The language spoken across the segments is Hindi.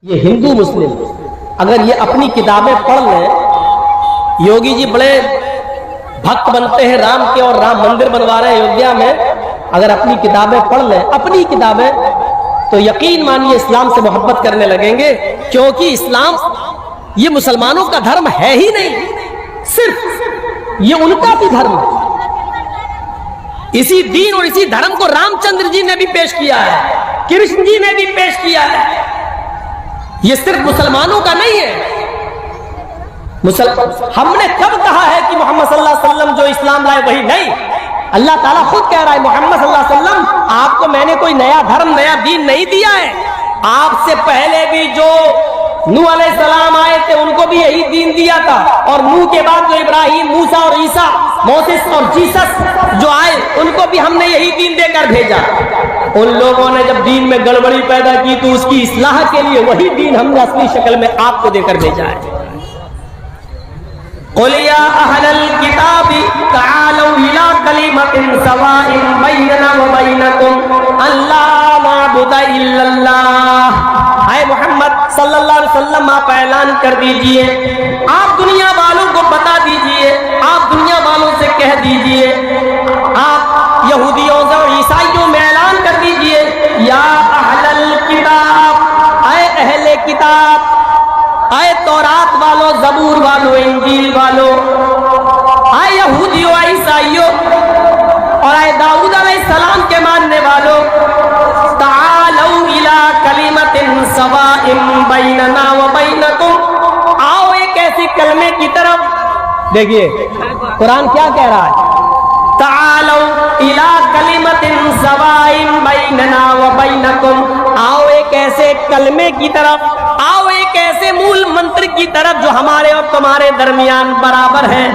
ये हिंदू मुस्लिम अगर ये अपनी किताबें पढ़ लें, योगी जी बड़े भक्त बनते हैं राम के और राम मंदिर बनवा रहे हैं अयोध्या में, अगर अपनी किताबें पढ़ लें, अपनी किताबें, तो यकीन मानिए इस्लाम से मोहब्बत करने लगेंगे, क्योंकि इस्लाम ये मुसलमानों का धर्म है ही नहीं, सिर्फ ये उनका भी धर्म है। इसी दीन और इसी धर्म को रामचंद्र जी ने भी पेश किया है, कृष्ण जी ने भी पेश किया है। ये सिर्फ मुसलमानों का नहीं है। हमने कब कहा है कि मोहम्मद सल्लल्लाहु अलैहि वसल्लम जो इस्लाम लाए वही नहीं? अल्लाह ताला खुद कह रहा है, मोहम्मद सल्लल्लाहु अलैहि वसल्लम आपको मैंने कोई नया धर्म नया दीन नहीं दिया है। आपसे पहले भी जो नूह अलैहिस्सलाम आए थे उनको भी यही दीन दिया था, और नूह के बाद जो इब्राहिम, मूसा और ईसा, मोसेस और जीसस जो आए उनको भी हमने यही दीन देकर भेजा। उन लोगों ने जब दीन में गड़बड़ी पैदा की तो उसकी इस्लाह के लिए वही दीन हमने असली शक्ल में आपको देकर भेजा है। क़ुल या अहलल किताबी तआलू इला कलिमतिन सवाइन बैनना व बैनकुम अल्ला नअबुद इल्लल्लाह। हाय मोहम्मद सल्लल्लाहु अलैहि वसल्लम आप ऐलान कर दीजिए, आप दुनिया वालों को बता दीजिए, आप दुनिया वालों से कह दीजिए, आप यहूदियों से और ईसाइयों में ऐलान कर दीजिए, या अहलल किताब, आए अहले किताब, आए तौरात वालों, जबूर वालों, इंजील वालों, आए यहूदियों, ईसाइयों और आए दाऊद अलैहिस्सलाम के मानने वालों, तालौ इला कलिमतिन सवाइन बैनना व बैनकुम, आओ एक ऐसी कलमे की तरफ। देखिए कुरान क्या कह रहा है, तालौ इला कलिमतिन सवाइन बैनना व बैनकुम, आओ एक ऐसे कलमे की तरफ, आओ एक ऐसे मूल मंत्र की तरफ जो हमारे और तुम्हारे दरमियान बराबर है।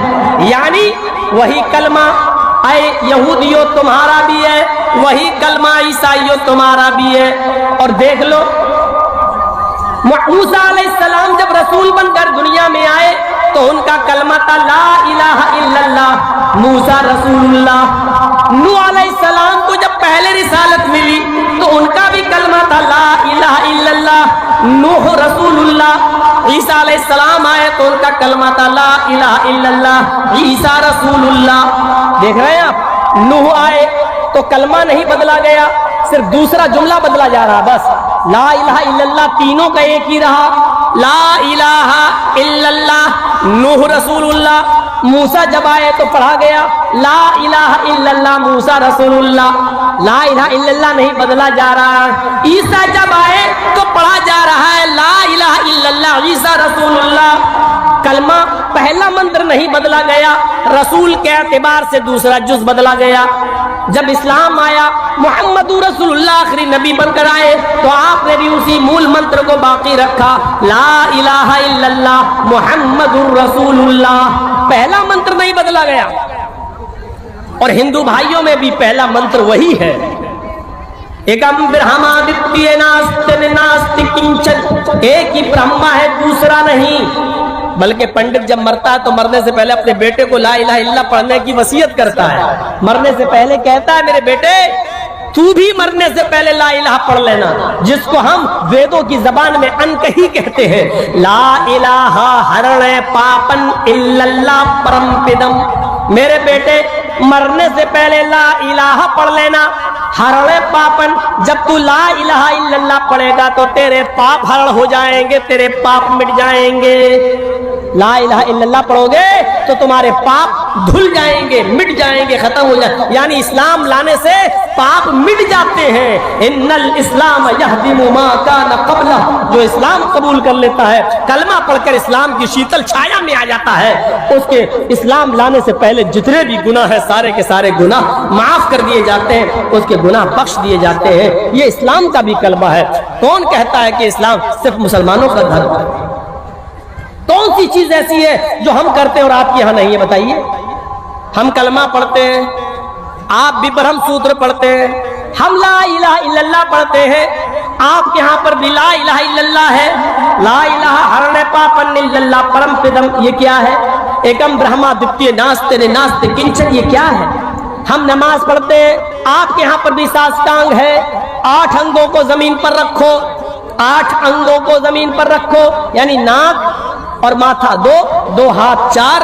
यानी वही कलमा आए यहूदियों तुम्हारा भी है, वही कलमा ईसाइयों तुम्हारा भी है। और देख लो मूसा अलैहिस्सलाम जब रसूल बनकर दुनिया में आए तो उनका कलमा था ला इलाहा इल्लल्लाह, मूसा रसूलुल्लाह। नूह अलैहिस्सलाम को जब पहले रिसालत मिली तो उनका भी कलमा था ला इलाहा इल्लल्लाह, नूह रसूलुल्लाह। ईसा अलैहिस्सलाम आए तो उनका कलमा था ला इलाहा इल्लल्लाह, ईसा रसूलुल्लाह। देख रहे हैं आप, नूह आए तो कलमा नहीं बदला गया, सिर्फ दूसरा जुमला बदला जा रहा, बस ला इलाहा इल्लल्लाह तीनों का एक ही रहा, ला इलाहा इल्लल्लाह नूह रसूलुल्लाह। मूसा जब आए तो पढ़ा गया ला इलाहा इल्लल्लाह मूसा रसूलुल्लाह, ला इलाहा इल्लल्लाह नहीं बदला जा रहा है। ईसा जब आए तो पढ़ा जा रहा है ला इलाहा इल्लल्लाह ईसा रसूलुल्लाह। कलमा पहला मंत्र नहीं बदला गया, रसूल के एतबार से दूसरा जुज बदला गया। जब इस्लाम आया, मुहम्मदुर रसूलुल्लाह आखिरी नबी बनकर आए तो आपने भी उसी मूल मंत्र को बाकी रखा, ला इलाहा इल्लल्लाह मुहम्मदुर रसूलुल्लाह। पहला मंत्र नहीं बदला गया। और हिंदू भाइयों में भी पहला मंत्र वही है, एकम ब्रह्मादित्य नास्ति नास्ति किंचन, एक ही ब्रह्मा है दूसरा नहीं। बल्कि पंडित जब मरता है तो मरने से पहले अपने बेटे को ला इलाहा इल्लल्लाह पढ़ने की वसीयत करता है। मरने से पहले कहता है मेरे बेटे तू भी मरने से पहले ला इलाहा पढ़ लेना, जिसको हम वेदों की जबान में अनकही कहते हैं। ला इलाहा हरणे पापन इल्लल्लाह परमपिदम, मेरे बेटे मरने से पहले ला इलाहा पढ़ लेना। हरणे पापन, जब तू ला इलाहा इल्लल्लाह पढ़ेगा तो तेरे पाप हरण हो जाएंगे, तेरे पाप मिट जाएंगे। ला इलाहा इल्लल्लाह पढ़ोगे तो तुम्हारे पाप धुल जाएंगे, मिट जाएंगे, खत्म हो जाए। यानी इस्लाम लाने से पाप मिट जाते हैं। इन्नल इस्लाम यहदिमु मा काना क़ब्ला, जो इस्लाम कबूल कर लेता है, कलमा पढ़कर इस्लाम की शीतल छाया में आ जाता है, उसके इस्लाम लाने से पहले जितने भी गुनाह है सारे के सारे गुनाह माफ कर दिए जाते हैं, उसके गुनाह बख्श दिए जाते हैं। ये इस्लाम का भी कलमा है। कौन कहता है कि इस्लाम सिर्फ मुसलमानों का धर्म है? कौन सी चीज ऐसी है जो हम करते हैं और आपके यहाँ नहीं है? बताइए। हम कलमा पढ़ते हैं, आप भी ब्रह्म सूत्र पढ़ते हैं, हम ला इलाहा इल्लल्लाह पढ़ते हैं, आपके यहाँ पर भी ला इलाहा इल्लल्लाह है। ला इलाहा हरणे पापन इल्लल्लाह परमपिदम, ये क्या है? एकम ब्रह्मा द्वितीय नास्ति नास्ति किंचन, ये क्या है? हम नमाज पढ़ते हैं, आपके यहाँ पर भी साष्टांग है, 8 अंगों को जमीन पर रखो, 8 अंगों को जमीन पर रखो, यानी नाक और माथा 2, 2 हाथ 4,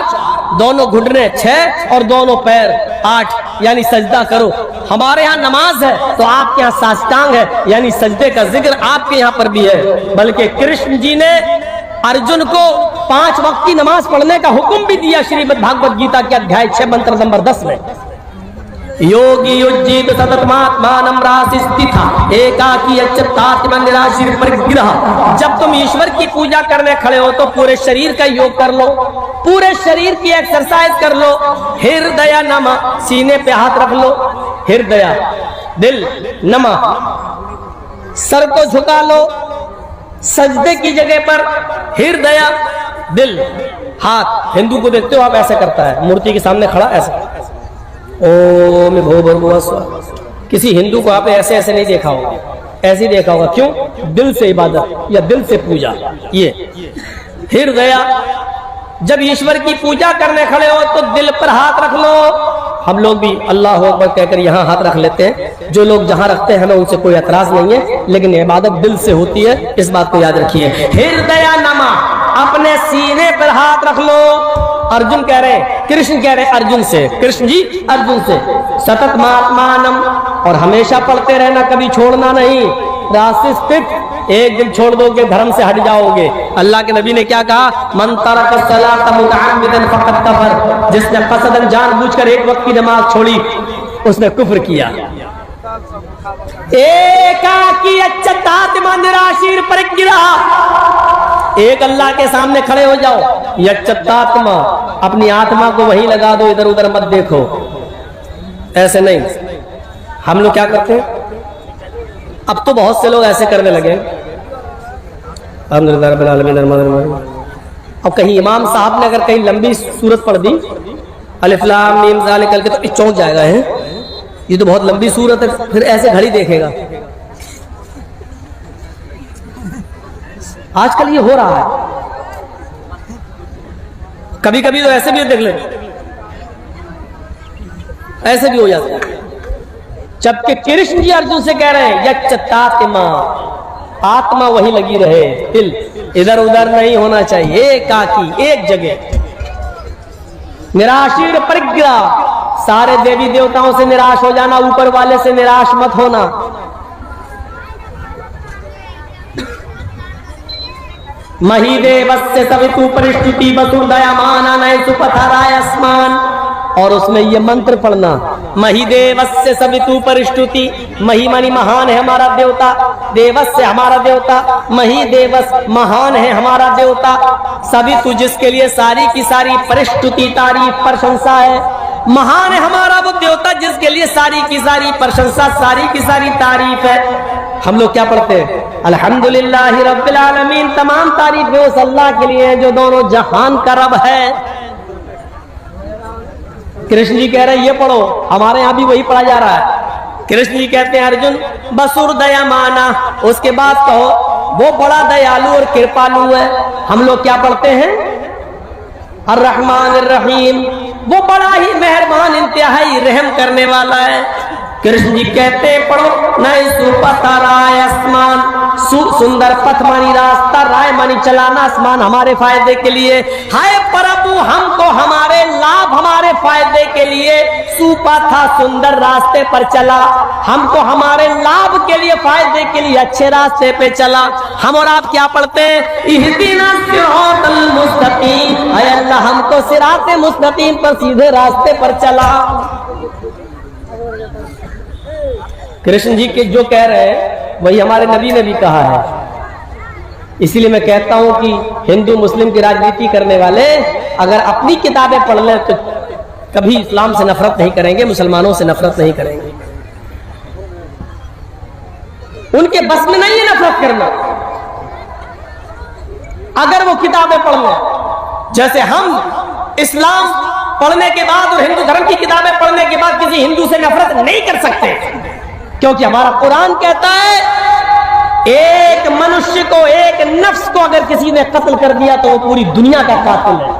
दोनों घुटने 6 और दोनों पैर 8, यानी सजदा करो। हमारे यहाँ नमाज है तो आपके यहाँ साष्टांग है, यानी सजदे का जिक्र आपके यहाँ पर भी है। बल्कि कृष्ण जी ने अर्जुन को 5 वक्त की नमाज पढ़ने का हुक्म भी दिया श्रीमद् भागवत गीता के अध्याय 6 मंत्र नंबर 10 में। योगी युज्जित सततमात्मानं रासिस्थिता एकाकी अच्युतात्मन निराशीर परिग्रह। जब तुम ईश्वर की पूजा करने खड़े हो तो पूरे शरीर का योग कर लो, पूरे शरीर की एक्सरसाइज कर लो। हृदय नमा, सीने पे हाथ रख लो, हृदय दिल नमा, सर को झुका लो सजदे की जगह पर, हृदय दिल हाथ। हिंदू को देखते हो आप ऐसे करता है, मूर्ति के सामने खड़ा ऐसे ओम भूर्भुवः स्वः। किसी हिंदू को आपने ऐसे ऐसे नहीं देखा होगा, ऐसे ही देखा होगा। क्यों? दिल से इबादत या दिल से पूजा। ये हृदय, जब ईश्वर की पूजा करने खड़े हो तो दिल पर हाथ रख लो। हम लोग भी अल्लाह अकबर कहकर यहाँ हाथ रख लेते हैं, जो लोग जहाँ रखते हैं हमें उनसे कोई एतराज नहीं है, लेकिन इबादत दिल से होती है, इस बात को याद रखिए। हृदय नमा, अपने सीने पर हाथ रख लो। अर्जुन कह रहे हैं, कृष्ण कह रहे हैं अर्जुन से, कृष्ण जी अर्जुन से, सतत महात्मानम, और हमेशा पढ़ते रहना, कभी छोड़ना नहीं। रास्ते स्थित, एक दिन छोड़ दोगे धर्म से हट जाओगे। अल्लाह के नबी ने क्या कहा? मन तरक सलात मुतअम्मिदन फक़द कफ़र। जिसने कसदन जानबूझकर एक वक्त की नमाज छोड़ी उसने कुफ्र किया। एकाकी अच्युतात्मा निराशीर परिग्रह। एक अल्लाह के सामने खड़े हो जाओ, यच्युतात्मा, अपनी आत्मा को वहीं लगा दो, इधर उधर मत देखो। ऐसे नहीं। हम लोग क्या करते हैं? अब तो बहुत से लोग ऐसे करने लगे। अब कहीं इमाम साहब ने अगर कहीं लंबी सूरत पढ़ दी, अलिफ लाम मीम ज़ालिकल, के तो चौंक जाएगा है, ये तो बहुत लंबी सूरत है, फिर ऐसे घड़ी देखेगा। आजकल ये हो रहा है। कभी कभी तो ऐसे भी देख ले, ऐसे भी हो जाता है। जबकि कृष्ण जी अर्जुन से कह रहे हैं यच्युतात्मा, आत्मा वही लगी रहे, दिल इधर उधर नहीं होना चाहिए, एकाकी एक जगह। निराशीर परिग्रह, सारे देवी देवताओं से निराश हो जाना, ऊपर वाले से निराश मत होना। महीदेवस्य सवितु परिष्टुति वसुदयामाना नये सुपथराय अस्मान। और उसमें ये मंत्र पढ़ना, महीदेवस्य सवितु परिष्टुति, मही मानी महान है हमारा देवता, देवस्य हमारा देवता, मही देवस महान है हमारा देवता, सवितु जिसके लिए सारी की सारी परिष्टुति तारीफ प्रशंसा है, महान है हमारा वो देवता जिसके लिए सारी की सारी प्रशंसा, सारी की सारी तारीफ है। हम लोग क्या पढ़ते हैं? अल्हम्दुलिल्लाहि रब्बिल आलमीन, तमाम तारीफ उस अल्लाह के लिए जो दोनों जहान का रब है। कृष्ण जी कह रहे हैं ये पढ़ो, हमारे यहाँ भी वही पढ़ा जा रहा है। कृष्ण जी कहते हैं अर्जुन बसुर दयामाना, उसके बाद कहो वो बड़ा दयालु और कृपालु है। हम लोग क्या पढ़ते हैं? अर्रहमान अर्रहीम, वो बड़ा ही मेहरबान इंतहाई रहम करने वाला है। कृष्ण जी कहते हैं पढ़ो नए सुपथा राय आसमान, सुंदर पथ मानी रास्ता, राय मानी चलाना, आसमान हमारे फायदे के लिए। हाय प्रभु, हमको हमारे लाभ हमारे फायदे के लिए सुपथा सुंदर रास्ते पर चला, हमको हमारे लाभ के लिए फायदे के लिए अच्छे रास्ते पे चला। हम और आप क्या पढ़ते हैं? इहदिना सिरातल मुस्तकीम, हाय अल्लाह हमको सिराते मुस्तकीम पर सीधे रास्ते पर चला। कृष्ण जी के जो कह रहे हैं वही हमारे नबी ने भी कहा है। इसीलिए मैं कहता हूं कि हिंदू मुस्लिम की राजनीति करने वाले अगर अपनी किताबें पढ़ लें तो कभी इस्लाम से नफरत नहीं करेंगे, मुसलमानों से नफरत नहीं करेंगे। उनके बस में नहीं है नफरत करना अगर वो किताबें पढ़ लें। जैसे हम इस्लाम पढ़ने के बाद और हिंदू धर्म की किताबें पढ़ने के बाद किसी हिंदू से नफरत नहीं कर सकते, क्योंकि हमारा कुरान कहता है एक मनुष्य को, एक नफ्स को अगर किसी ने कत्ल कर दिया तो वो पूरी दुनिया का कातिल है।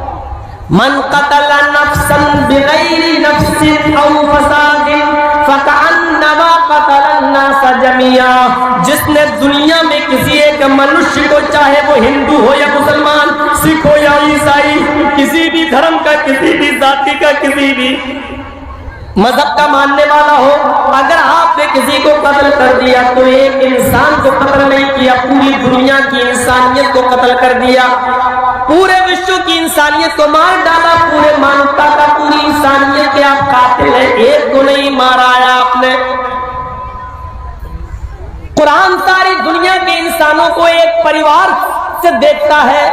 मन कतल नफ्सन बिगैरि नफ्सिन औ फसादिन फकअन्न अन्नमा क़तलन्नास जमिया, जिसने दुनिया में किसी एक मनुष्य को, चाहे वो हिंदू हो या मुसलमान, सिख हो या ईसाई, किसी भी धर्म का, किसी भी जाति का, किसी भी मजहब का मानने वाला हो, अगर आपने किसी को कत्ल कर दिया तो एक इंसान को कत्ल नहीं किया, पूरी दुनिया की इंसानियत को कत्ल कर दिया, पूरे विश्व की इंसानियत को मार डाला, पूरे मानवता का, पूरी इंसानियत के आप कातिल हैं, एक को नहीं मारा है आपने। कुरान सारी दुनिया के इंसानों को एक परिवार से देखता है,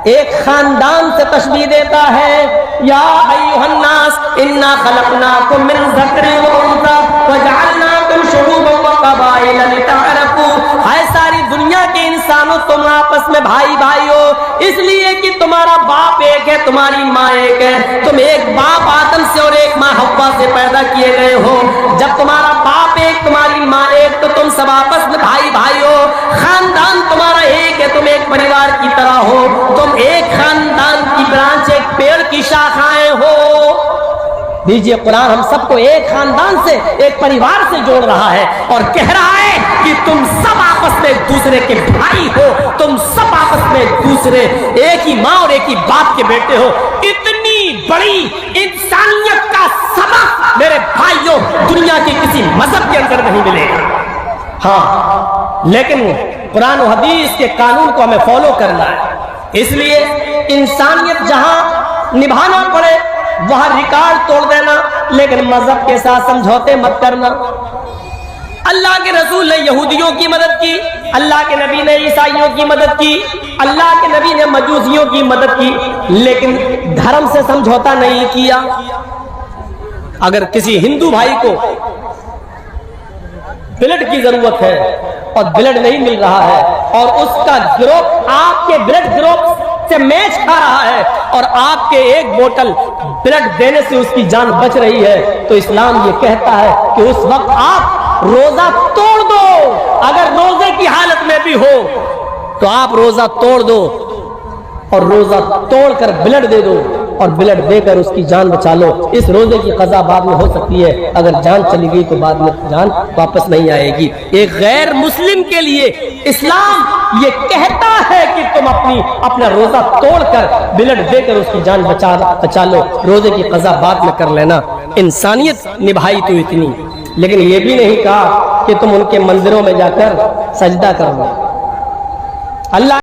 एक खानदान से तशबीह देता है। या अय्युहन्नास इन्ना खलकनाकुम मिन ज़करिन व उन्सा व जअलनाकुम शुऊबन व क़बाइल लितअरफू। हाय सारी दुनिया के इंसानों, तुम आपस में भाई भाई हो, इसलिए कि तुम्हारा बाप एक है, तुम्हारी माँ एक है, तुम एक बाप आदम से और एक माँ हव्वा से पैदा किए गए हो। जब तुम्हारा बाप एक, तुम्हारी माँ एक, तो तुम सब आपस में भाई भाई हो, खानदान तुम्हारा एक है, तुम एक परिवार की तरह हो, तुम एक खानदान की ब्रांच, एक पेड़ की शाखाएं हो। दीजिए, कुरान हम सबको एक खानदान से, एक परिवार से जोड़ रहा है और कह रहा है कि तुम सब आपस में एक दूसरे के भाई हो, तुम सब आपस में एक दूसरे, एक ही माँ और एक ही बाप के बेटे हो। इतनी बड़ी इंसानियत का सबक मेरे भाइयों दुनिया के किसी मजहब के अंदर नहीं मिलेगा। हाँ, लेकिन कुरान और हदीस के कानून को हमें फॉलो करना है, इसलिए इंसानियत जहां निभाना पड़े वहां रिकॉर्ड तोड़ देना, लेकिन मजहब के साथ समझौते मत करना। अल्लाह के रसूल ने यहूदियों की मदद की, अल्लाह के नबी ने ईसाइयों की मदद की, अल्लाह के नबी ने मजूसियों की मदद की, लेकिन धर्म से समझौता नहीं किया। अगर किसी हिंदू भाई को ब्लड की जरूरत है और ब्लड नहीं मिल रहा है और उसका ग्रुप आपके ब्लड ग्रुप से मैच खा रहा है और आपके एक बोतल ब्लड देने से उसकी जान बच रही है, तो इस्लाम ये कहता है कि उस वक्त आप रोजा तोड़ दो। अगर रोजे की हालत में भी हो तो आप रोजा तोड़ दो और रोजा तोड़कर ब्लड दे दो और ब्लड देकर उसकी जान बचा लो। इस रोजे की कज़ा बाद में हो सकती है, अगर जान चली गई तो बाद में जान वापस नहीं आएगी। एक गैर मुस्लिम के लिए इस्लाम ये कहता है कि तुम अपना रोजा तोड़कर ब्लड देकर उसकी जान बचा लो, रोजे की कज़ा बाद में कर लेना। इंसानियत निभाई तो इतनी, लेकिन ये भी नहीं कहा कि तुम उनके मंदिरों में जाकर सजदा करो। अल्लाह